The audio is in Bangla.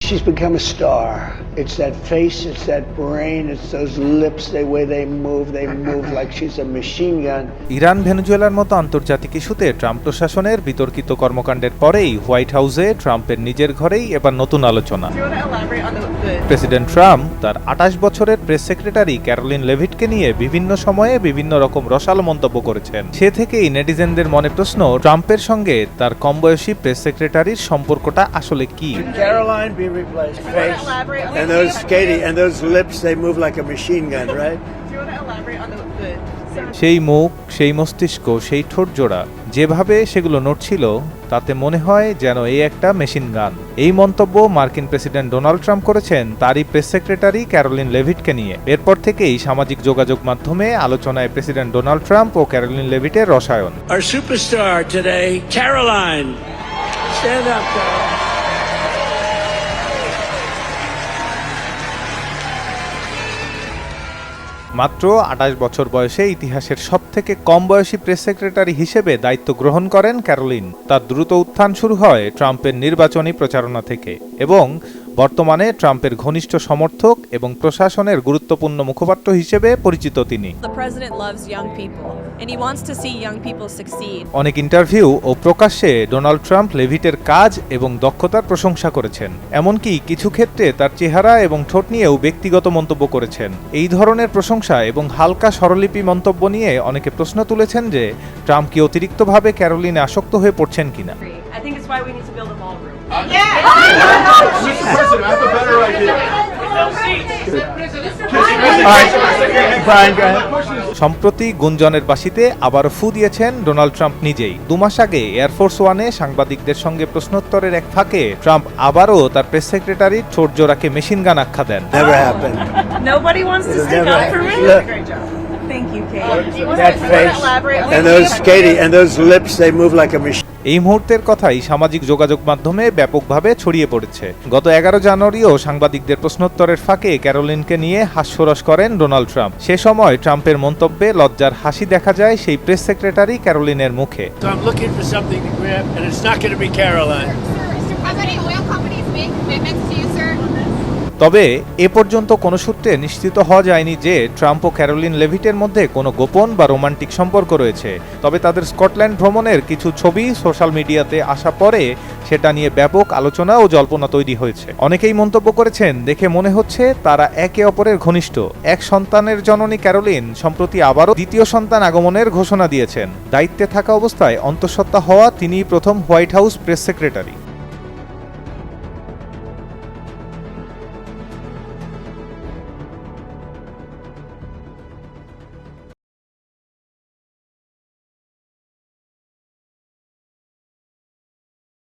She's become a star. It's that face, it's that brain, it's those lips, the way they move like she's a machine gun. Iran ভেনেজুয়েলার মতো আন্তর্জাতিক ইস্যুতে ট্রাম্প প্রশাসনের বিতর্কিত কর্মকাণ্ডের পরেই হোয়াইট হাউসে ট্রাম্পের নিজের ঘরেই এবার নতুন আলোচনা। প্রেসিডেন্ট ট্রাম্প তার 28 বছরের প্রেস সেক্রেটারি ক্যারোলিন লেভিটকে নিয়ে বিভিন্ন সময়ে বিভিন্ন রকম রসালো মন্তব্য করেছেন। সে থেকেই নেটিজেনদের মনে প্রশ্ন, ট্রাম্পের সঙ্গে তার কম বয়সী প্রেস সেক্রেটারির সম্পর্কটা আসলে কি? Caroline be replaced. Face and those Katie and those lips, they move like a machine gun, right? সেই মুখ, সেই মস্তিষ্ক, সেই ঠোঁট জোড়া, যেভাবে সেগুলো নড়ছিল তাতে মনে হয় যেন এই একটা মেশিন গান। এই মন্তব্য মার্কিন প্রেসিডেন্ট ডোনাল্ড ট্রাম্প করেছেন তারই প্রেস সেক্রেটারি ক্যারোলিন লেভিটকে নিয়ে। এরপর থেকেই সামাজিক যোগাযোগ মাধ্যমে আলোচনায় প্রেসিডেন্ট ডোনাল্ড ট্রাম্প ও ক্যারোলিন লেভিটের রসায়ন। Our superstar today, Caroline. Stand up, Caroline. মাত্র 28 বছর বয়সে ইতিহাসের সবথেকে কম বয়সী প্রেস সেক্রেটারি হিসেবে দায়িত্ব গ্রহণ করেন ক্যারোলিন। তার দ্রুত উত্থান শুরু হয় ট্রাম্পের নির্বাচনী প্রচারণা থেকে এবং বর্তমানে ট্রাম্পের ঘনিষ্ঠ সমর্থক এবং প্রশাসনের গুরুত্বপূর্ণ মুখপাত্র হিসেবে পরিচিত তিনি। অনেক ইন্টারভিউ ও প্রকাশ্যে ডোনাল্ড ট্রাম্প লেভিটের কাজ এবং দক্ষতার প্রশংসা করেছেন। এমনকি কিছু ক্ষেত্রে তার চেহারা এবং ঠোঁট নিয়েও ব্যক্তিগত মন্তব্য করেছেন। এই ধরনের প্রশংসা এবং হালকা স্বরলিপি মন্তব্য নিয়ে অনেকে প্রশ্ন তুলেছেন যে ট্রাম্প কি অতিরিক্তভাবে ক্যারোলিনে আসক্ত হয়ে পড়ছেন কিনা। সম্প্রতি গুঞ্জনের বাসিতে আবারও ফু দিয়েছেন ডোনাল্ড ট্রাম্প নিজেই। 2 মাস আগে এয়ারফোর্স ওয়ানে সাংবাদিকদের সঙ্গে প্রশ্নোত্তরের এক ফাঁকে ট্রাম্প আবারও তার প্রেস সেক্রেটারি ঠোঁট জোড়াকে মেশিন গান আখ্যা দেন। এই মুহূর্তের কথাই সামাজিক যোগাযোগ মাধ্যমে ব্যাপকভাবে ছড়িয়ে পড়েছে। গত 11 জানুয়ারিও সাংবাদিকদের প্রশ্নোত্তরের ফাঁকে ক্যারোলিনকে নিয়ে হাস্যরস করেন ডোনাল্ড ট্রাম্প। সে সময় ট্রাম্পের মন্তব্যে লজ্জার হাসি দেখা যায় সেই প্রেস সেক্রেটারি ক্যারোলিনের মুখে। তবে এ পর্যন্ত কোনো সূত্রে নিশ্চিত হওয়া যায়নি যে ট্রাম্প ও ক্যারোলিন লেভিটের মধ্যে কোনো গোপন বা রোমান্টিক সম্পর্ক রয়েছে। তবে তাদের স্কটল্যান্ড ভ্রমণের কিছু ছবি সোশ্যাল মিডিয়াতে আসা পরে সেটা নিয়ে ব্যাপক আলোচনা ও জল্পনা তৈরি হয়েছে। অনেকেই মন্তব্য করেছেন, দেখে মনে হচ্ছে তারা একে অপরের ঘনিষ্ঠ। এক সন্তানের জননী ক্যারোলিন সম্প্রতি আবারও দ্বিতীয় সন্তান আগমনের ঘোষণা দিয়েছেন। দায়িত্বে থাকা অবস্থায় অন্তঃসত্ত্বা হওয়া তিনিই প্রথম হোয়াইট হাউস প্রেস সেক্রেটারি।